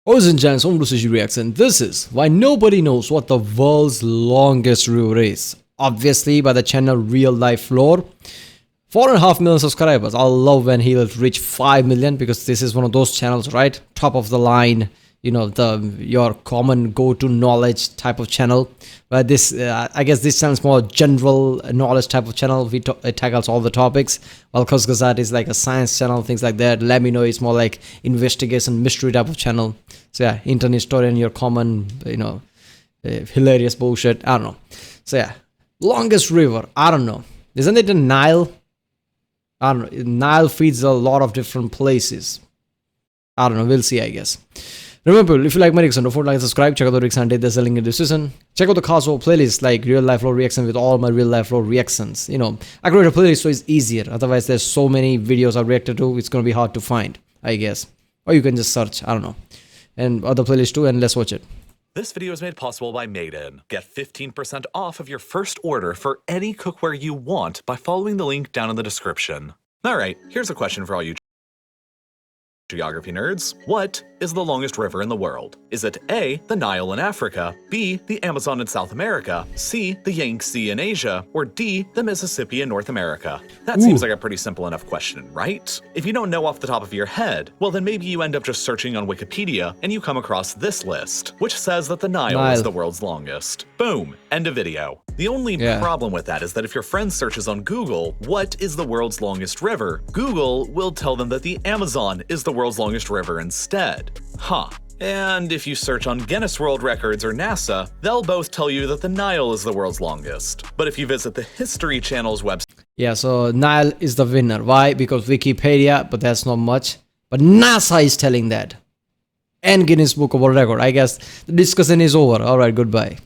Ladies and gents, welcome to CG Reacts, and this is why nobody knows what the world's longest river is. Obviously, by the channel RealLifeLore. 4.5 million subscribers. I'll love when he'll reach 5 million because this is one of those channels, right? Top of the line, you know, your common go-to knowledge type of channel. But this, I guess this channel is more general knowledge type of channel. It tackles all the topics. While Kusgazat is like a science channel, things like that. Let me know it's more like investigation, mystery type of channel. So yeah, internet historian, your common, you know, hilarious bullshit. I don't know. So yeah, longest river. I don't know. Isn't it the Nile? I don't know. Nile feeds a lot of different places. I don't know. We'll see, I guess. Remember, if you like my reaction, don't forget to like and subscribe. Check out the reaction. There's a link in the description. Check out the Cosmo playlist like RealLifeLore reaction with all my RealLifeLore reactions. You know, I create a playlist so it's easier. Otherwise, there's so many videos I've reacted to. It's going to be hard to find, I guess. Or you can just search. I don't know. And other playlists too, and let's watch it. This video is made possible by Maiden. Get 15% off of your first order for any cookware you want by following the link down in the description. Alright, here's a question for all you geography nerds. What is the longest river in the world? Is it A, the Nile in Africa, B, the Amazon in South America, C, the Yangtze in Asia, or D, the Mississippi in North America? That seems like a pretty simple enough question, right? If you don't know off the top of your head, well then maybe you end up just searching on Wikipedia and you come across this list, which says that the Nile is the world's longest. Boom, end of video. The only problem with that is that if your friend searches on Google, what is the world's longest river? Google will tell them that the Amazon is the world's longest river instead. Huh. And if you search on Guinness World Records or NASA, they'll both tell you that the Nile is the world's longest. But if you visit the History Channel's website... Yeah, so Nile is the winner. Why? Because Wikipedia, but that's not much. But NASA is telling that. And Guinness Book of World Record. I guess the discussion is over. Alright, goodbye.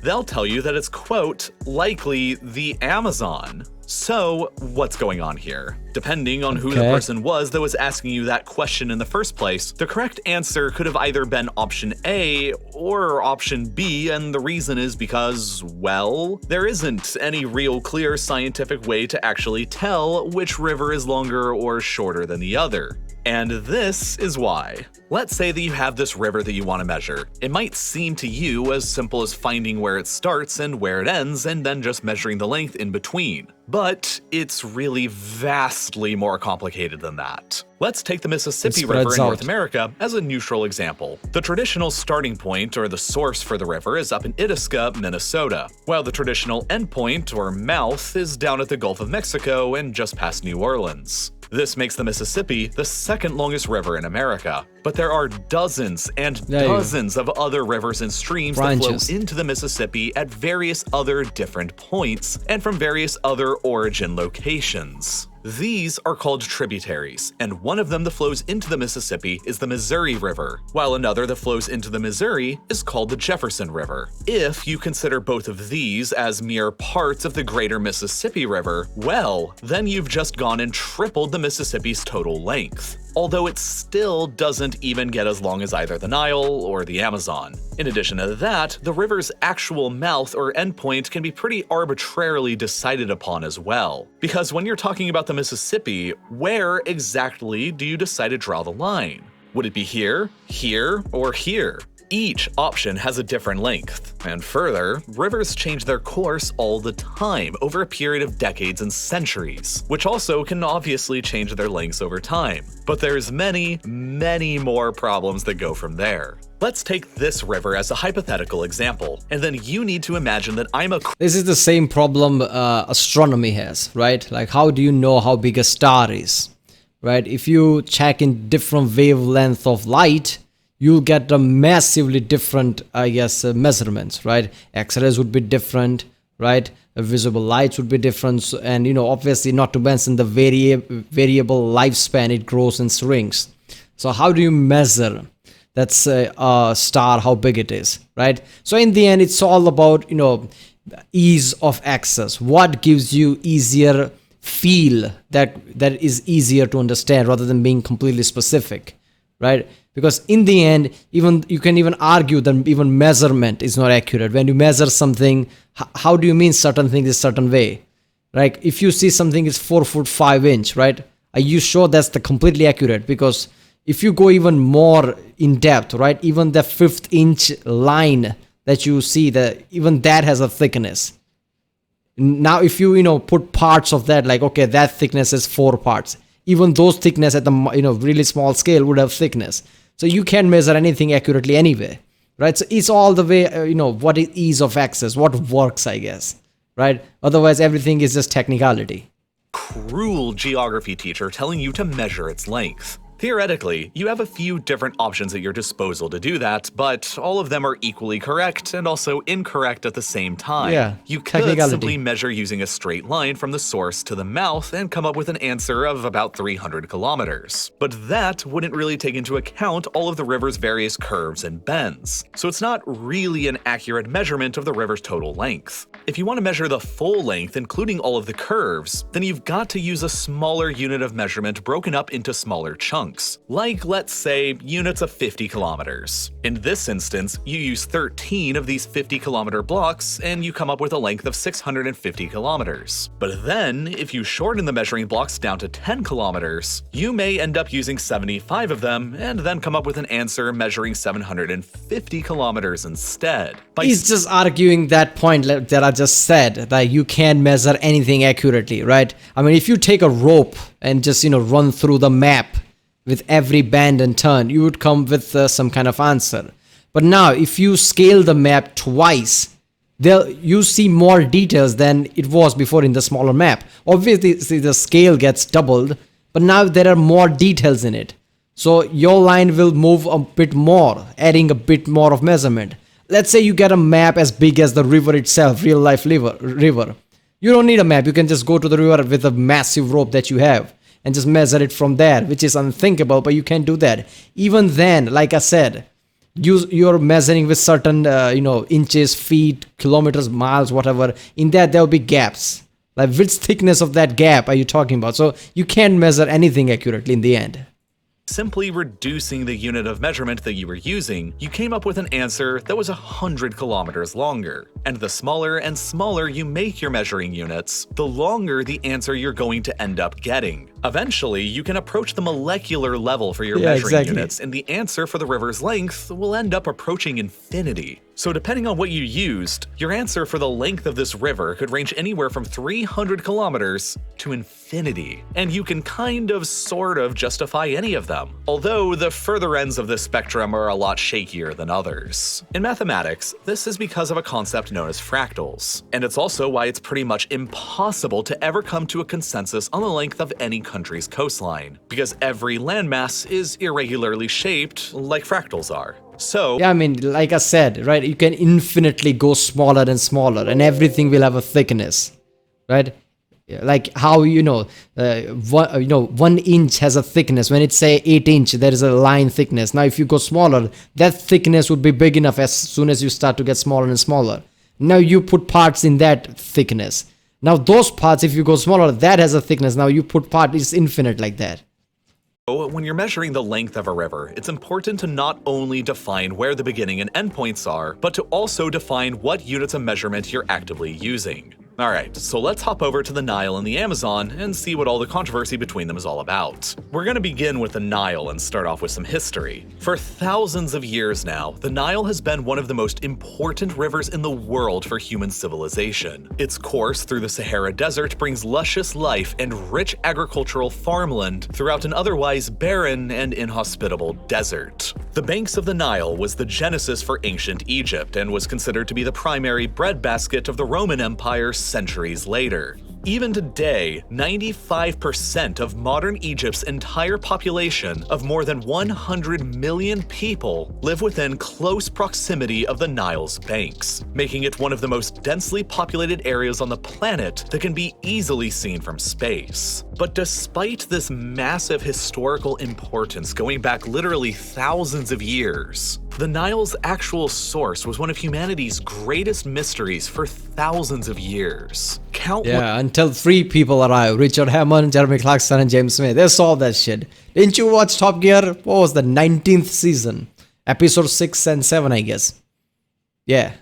They'll tell you that it's, quote, likely the Amazon. So, what's going on here? Depending on who the person was that was asking you that question in the first place, the correct answer could have either been option A or option B, and the reason is because, well, there isn't any real clear scientific way to actually tell which river is longer or shorter than the other. And this is why. Let's say that you have this river that you want to measure. It might seem to you as simple as finding where it starts and where it ends and then just measuring the length in between. But it's really vastly more complicated than that. Let's take the Mississippi River in North America as a neutral example. The traditional starting point, or the source for the river, is up in Itasca, Minnesota, while the traditional endpoint, or mouth, is down at the Gulf of Mexico and just past New Orleans. This makes the Mississippi the second longest river in America. But there are dozens and dozens of other rivers and streams that flow into the Mississippi at various other different points and from various other origin locations. These are called tributaries, and one of them that flows into the Mississippi is the Missouri River, while another that flows into the Missouri is called the Jefferson River. If you consider both of these as mere parts of the greater Mississippi River, well, then you've just gone and tripled the Mississippi's total length. Although it still doesn't even get as long as either the Nile or the Amazon. In addition to that, the river's actual mouth or endpoint can be pretty arbitrarily decided upon as well. Because when you're talking about the Mississippi, where exactly do you decide to draw the line? Would it be here, here, or here? Each option has a different length. And further, rivers change their course all the time over a period of decades and centuries, which also can obviously change their lengths over time. But there's many, many more problems that go from there. Let's take this river as a hypothetical example, and then you need to imagine that I'm a... This is the same problem astronomy has, right? Like, how do you know how big a star is, right? If you check in different wavelength of light, you'll get a massively different, I guess, measurements, right? X-rays would be different, right? Visible lights would be different, and you know, obviously, not to mention the variable lifespan, it grows and shrinks. So how do you measure that's a star, how big it is, right? So in the end, it's all about, you know, ease of access. What gives you easier feel that is easier to understand rather than being completely specific, right? Because in the end, even you can even argue that even measurement is not accurate. When you measure something, how do you mean certain things a certain way? Like if you see something is 4 foot 5 inch, right? Are you sure that's the completely accurate? Because if you go even more in depth, right, even the 5th inch line that you see, even that has a thickness. Now if you put parts of that, like, okay, that thickness is 4 parts, even those thickness at the really small scale would have thickness. So you can't measure anything accurately anyway, right? So it's all the way, what is ease of access, what works, I guess, right? Otherwise everything is just technicality. Cruel geography teacher telling you to measure its length. Theoretically, you have a few different options at your disposal to do that, but all of them are equally correct and also incorrect at the same time. Yeah, you could simply measure using a straight line from the source to the mouth and come up with an answer of about 300 kilometers. But that wouldn't really take into account all of the river's various curves and bends, so it's not really an accurate measurement of the river's total length. If you want to measure the full length, including all of the curves, then you've got to use a smaller unit of measurement broken up into smaller chunks. Like, let's say, units of 50 kilometers. In this instance, you use 13 of these 50-kilometer blocks, and you come up with a length of 650 kilometers. But then, if you shorten the measuring blocks down to 10 kilometers, you may end up using 75 of them, and then come up with an answer measuring 750 kilometers instead. He's just arguing that point that I just said, that you can't measure anything accurately, right? I mean, if you take a rope and just, run through the map with every bend and turn, you would come with some kind of answer. But now, if you scale the map twice, you see more details than it was before in the smaller map. Obviously, the scale gets doubled, but now there are more details in it. So your line will move a bit more, adding a bit more of measurement. Let's say you get a map as big as the river itself, real life river. You don't need a map. You can just go to the river with a massive rope that you have and just measure it from there, which is unthinkable, but you can do that. Even then, like I said, you're measuring with certain, inches, feet, kilometers, miles, whatever. In that, there will be gaps. Like, which thickness of that gap are you talking about? So you can't measure anything accurately in the end. Simply reducing the unit of measurement that you were using, you came up with an answer that was 100 kilometers longer. And the smaller and smaller you make your measuring units, the longer the answer you're going to end up getting. Eventually, you can approach the molecular level for your measuring units, and the answer for the river's length will end up approaching infinity. So depending on what you used, your answer for the length of this river could range anywhere from 300 kilometers to infinity. And you can sort of justify any of them, although the further ends of this spectrum are a lot shakier than others. In mathematics, this is because of a concept known as fractals, and it's also why it's pretty much impossible to ever come to a consensus on the length of any country's coastline, because every landmass is irregularly shaped like fractals are. So, yeah, I mean, like I said, right, you can infinitely go smaller and smaller, and everything will have a thickness, right? Like how, 1 inch has a thickness. When it's say 8 inch, there is a line thickness. Now, if you go smaller, that thickness would be big enough as soon as you start to get smaller and smaller. Now you put parts in that thickness. Now those parts, if you go smaller, that has a thickness. Now you put part, it's infinite like that. when you're measuring the length of a river, it's important to not only define where the beginning and end points are, but to also define what units of measurement you're actively using. Alright, so let's hop over to the Nile and the Amazon and see what all the controversy between them is all about. We're gonna begin with the Nile and start off with some history. For thousands of years now, the Nile has been one of the most important rivers in the world for human civilization. Its course through the Sahara Desert brings luscious life and rich agricultural farmland throughout an otherwise barren and inhospitable desert. The banks of the Nile was the genesis for ancient Egypt and was considered to be the primary breadbasket of the Roman Empire centuries later. Even today, 95% of modern Egypt's entire population of more than 100 million people live within close proximity of the Nile's banks, making it one of the most densely populated areas on the planet that can be easily seen from space. But despite this massive historical importance going back literally thousands of years, the Nile's actual source was one of humanity's greatest mysteries for thousands of years. Until three people arrived: Richard Hammond, Jeremy Clarkson, and James Smith. They solved that shit. Didn't you watch Top Gear? What was the 19th season? Episode 6 and 7, I guess. Yeah.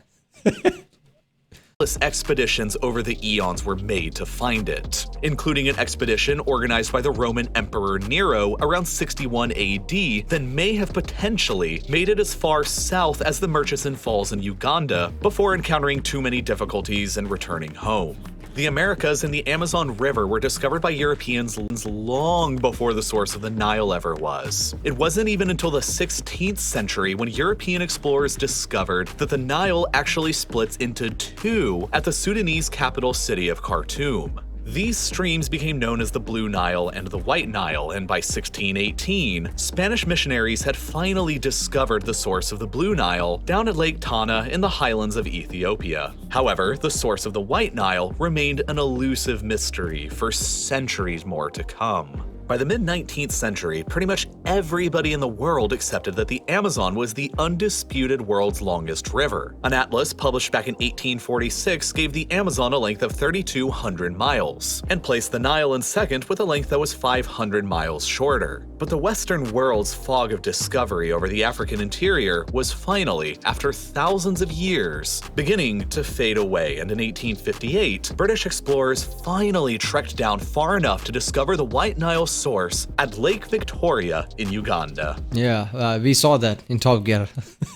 expeditions over the eons were made to find it, including an expedition organized by the Roman Emperor Nero around 61 AD that may have potentially made it as far south as the Murchison Falls in Uganda before encountering too many difficulties and returning home. The Americas and the Amazon River were discovered by Europeans long before the source of the Nile ever was. It wasn't even until the 16th century when European explorers discovered that the Nile actually splits into two at the Sudanese capital city of Khartoum. These streams became known as the Blue Nile and the White Nile, and by 1618, Spanish missionaries had finally discovered the source of the Blue Nile down at Lake Tana in the highlands of Ethiopia. However, the source of the White Nile remained an elusive mystery for centuries more to come. By the mid-19th century, pretty much everybody in the world accepted that the Amazon was the undisputed world's longest river. An atlas published back in 1846 gave the Amazon a length of 3,200 miles, and placed the Nile in second with a length that was 500 miles shorter. But the Western world's fog of discovery over the African interior was finally, after thousands of years, beginning to fade away, and in 1858, British explorers finally trekked down far enough to discover the White Nile source at Lake Victoria in Uganda. Yeah, we saw that in Top Gear.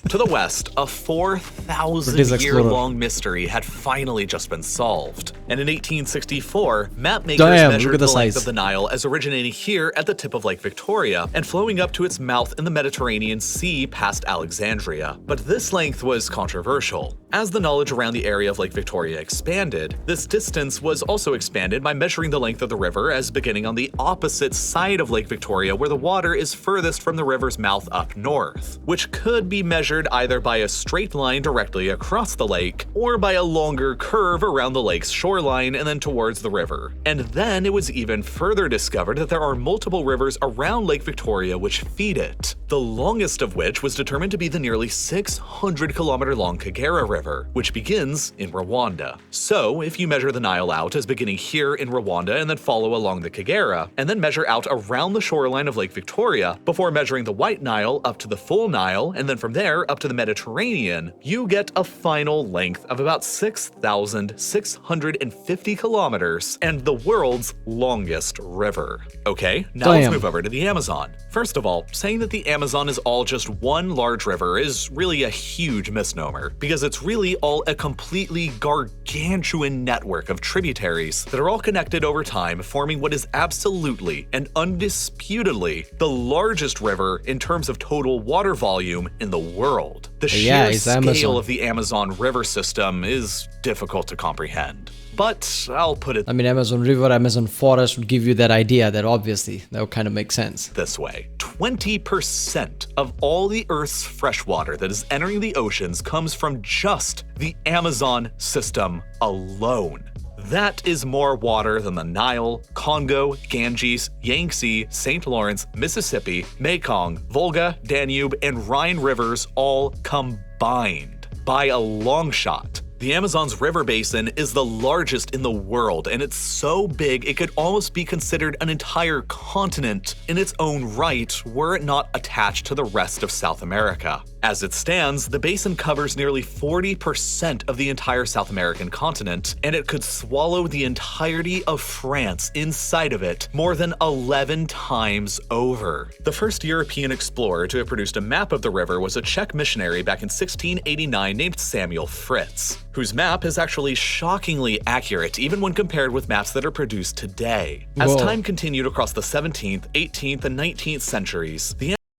To the west, a 4,000-year-long mystery had finally just been solved. And in 1864, mapmakers measured the length of the Nile as originating here at the tip of Lake Victoria and flowing up to its mouth in the Mediterranean Sea past Alexandria. But this length was controversial. As the knowledge around the area of Lake Victoria expanded, this distance was also expanded by measuring the length of the river as beginning on the opposite side of Lake Victoria, where the water is furthest from the river's mouth up north, which could be measured either by a straight line directly across the lake or by a longer curve around the lake's shoreline and then towards the river. And then it was even further discovered that there are multiple rivers around Lake Victoria which feed it, the longest of which was determined to be the nearly 600-kilometer long Kagera River, which begins in Rwanda. So if you measure the Nile out as beginning here in Rwanda and then follow along the Kagera, and then measure out around the shoreline of Lake Victoria before measuring the White Nile up to the full Nile, and then from there up to the Mediterranean, you get a final length of about 6,650 kilometers and the world's longest river. Okay, now let's move over to the Amazon. First of all, saying that the Amazon is all just one large river is really a huge misnomer, because it's really all a completely gargantuan network of tributaries that are all connected over time, forming what is absolutely and undisputedly the largest river in terms of total water volume in the world. The sheer scale of the Amazon river system is difficult to comprehend. But I'll put it Amazon River, Amazon Forest would give you that idea that obviously that would kind of make sense. This way. 20% of all the Earth's freshwater that is entering the oceans comes from just the Amazon system alone. That is more water than the Nile, Congo, Ganges, Yangtze, St. Lawrence, Mississippi, Mekong, Volga, Danube, and Rhine rivers all combined by a long shot. The Amazon's river basin is the largest in the world, and it's so big it could almost be considered an entire continent in its own right were it not attached to the rest of South America. As it stands, the basin covers nearly 40% of the entire South American continent, and it could swallow the entirety of France inside of it more than 11 times over. The first European explorer to have produced a map of the river was a Czech missionary back in 1689 named Samuel Fritz, whose map is actually shockingly accurate even when compared with maps that are produced today. As time continued across the 17th, 18th, and 19th centuries,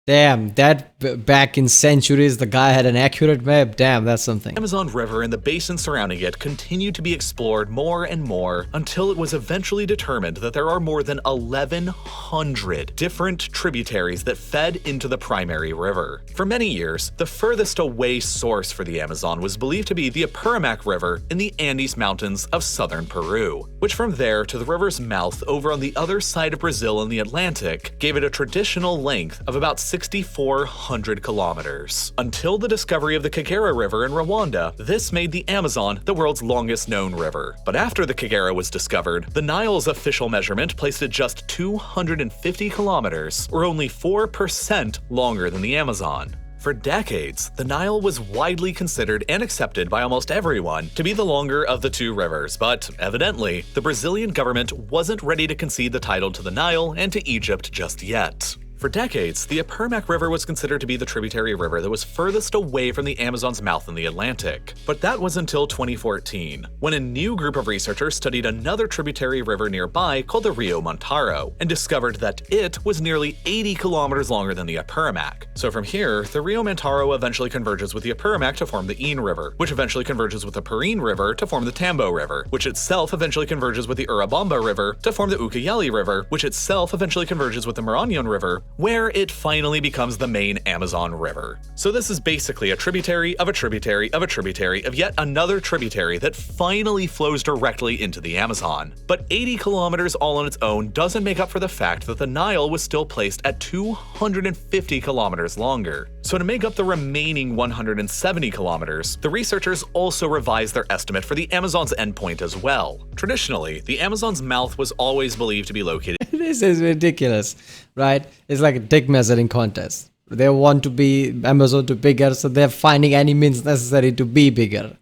Damn, that back in centuries, the guy had an accurate map. Damn, that's something. The Amazon River and the basin surrounding it continued to be explored more and more until it was eventually determined that there are more than 1,100 different tributaries that fed into the primary river. For many years, the furthest away source for the Amazon was believed to be the Apurimac River in the Andes Mountains of southern Peru, which from there to the river's mouth over on the other side of Brazil in the Atlantic gave it a traditional length of about 6,400 kilometers. Until the discovery of the Kagera River in Rwanda, this made the Amazon the world's longest known river. But after the Kagera was discovered, the Nile's official measurement placed it just 250 kilometers, or only 4% longer than the Amazon. For decades, the Nile was widely considered and accepted by almost everyone to be the longer of the two rivers, but evidently, the Brazilian government wasn't ready to concede the title to the Nile and to Egypt just yet. For decades, the Apurimac River was considered to be the tributary river that was furthest away from the Amazon's mouth in the Atlantic. But that was until 2014, when a new group of researchers studied another tributary river nearby called the Rio Montaro, and discovered that it was nearly 80 kilometers longer than the Apurimac. So from here, the Rio Montaro eventually converges with the Apurimac to form the Ain River, which eventually converges with the Purine River to form the Tambo River, which itself eventually converges with the Urubamba River to form the Ucayali River, which itself eventually converges with the Marañón River, where it finally becomes the main Amazon River. So this is basically a tributary of a tributary of a tributary of yet another tributary that finally flows directly into the Amazon. But 80 kilometers all on its own doesn't make up for the fact that the Nile was still placed at 250 kilometers longer. So to make up the remaining 170 kilometers, the researchers also revised their estimate for the Amazon's endpoint as well. Traditionally, the Amazon's mouth was always believed to be located. This is ridiculous, right? It's like a dick measuring contest. They want to be Amazon to bigger, so they're finding any means necessary to be bigger.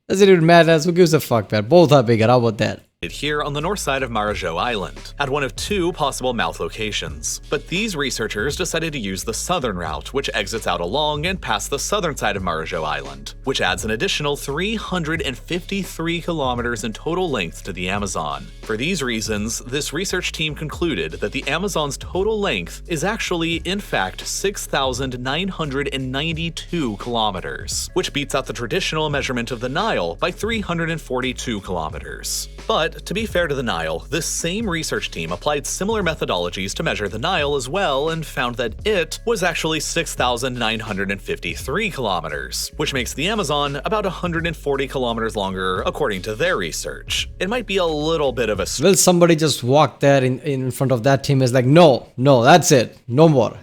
Does it even matter? Who gives a fuck, man? Both are bigger. How about that? Here on the north side of Marajó Island, at one of two possible mouth locations. But these researchers decided to use the southern route, which exits out along and past the southern side of Marajó Island, which adds an additional 353 kilometers in total length to the Amazon. For these reasons, this research team concluded that the Amazon's total length is actually, in fact, 6,992 kilometers, which beats out the traditional measurement of the Nile by 342 kilometers. But to be fair to the Nile, this same research team applied similar methodologies to measure the Nile as well and found that it was actually 6,953 kilometers, which makes the Amazon about 140 kilometers longer according to their research. It might be a little bit of a Will somebody just walk there in front of that team is like, no, that's it, no more.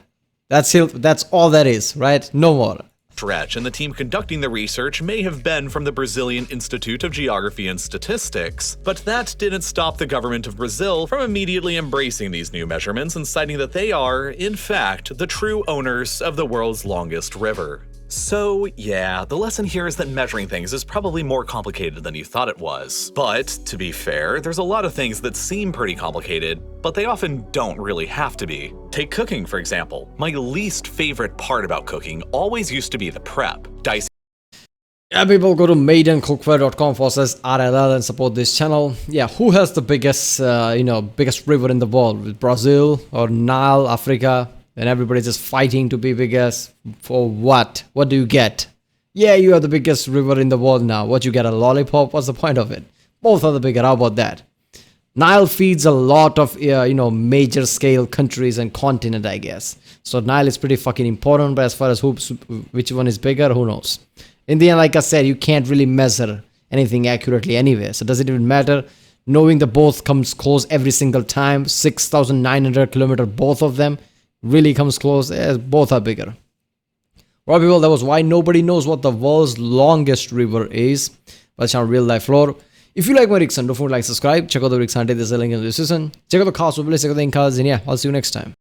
That's all that is, right? No more. stretch, and the team conducting the research may have been from the Brazilian Institute of Geography and Statistics, but that didn't stop the government of Brazil from immediately embracing these new measurements and citing that they are, in fact, the true owners of the world's longest river. So yeah, the lesson here is that measuring things is probably more complicated than you thought it was. But, to be fair, there's a lot of things that seem pretty complicated, but they often don't really have to be. Take cooking, for example. My least favorite part about cooking always used to be the prep. Dicing. Yeah, people, go to maidencookware.com/RLL and support this channel. Yeah, who has the biggest, biggest river in the world? Brazil or Nile, Africa? And everybody's just fighting to be biggest. For what? What do you get? Yeah, you are the biggest river in the world now. What, you get a lollipop? What's the point of it? Both are the bigger. How about that? Nile feeds a lot of, major scale countries and continent, I guess. So Nile is pretty fucking important. But as far as which one is bigger, who knows? In the end, like I said, you can't really measure anything accurately anyway. So does it even matter? Knowing that both comes close every single time, 6,900 kilometers, both of them, really comes close, as both are bigger. Well, people, that was why nobody knows what the world's longest river is. But it's on Real Life Lore. If you like my Rickson, don't forget to like, subscribe, check out the Rickson, there's a link in the description. Check out the cast, we'll check out the cards, and yeah, I'll see you next time.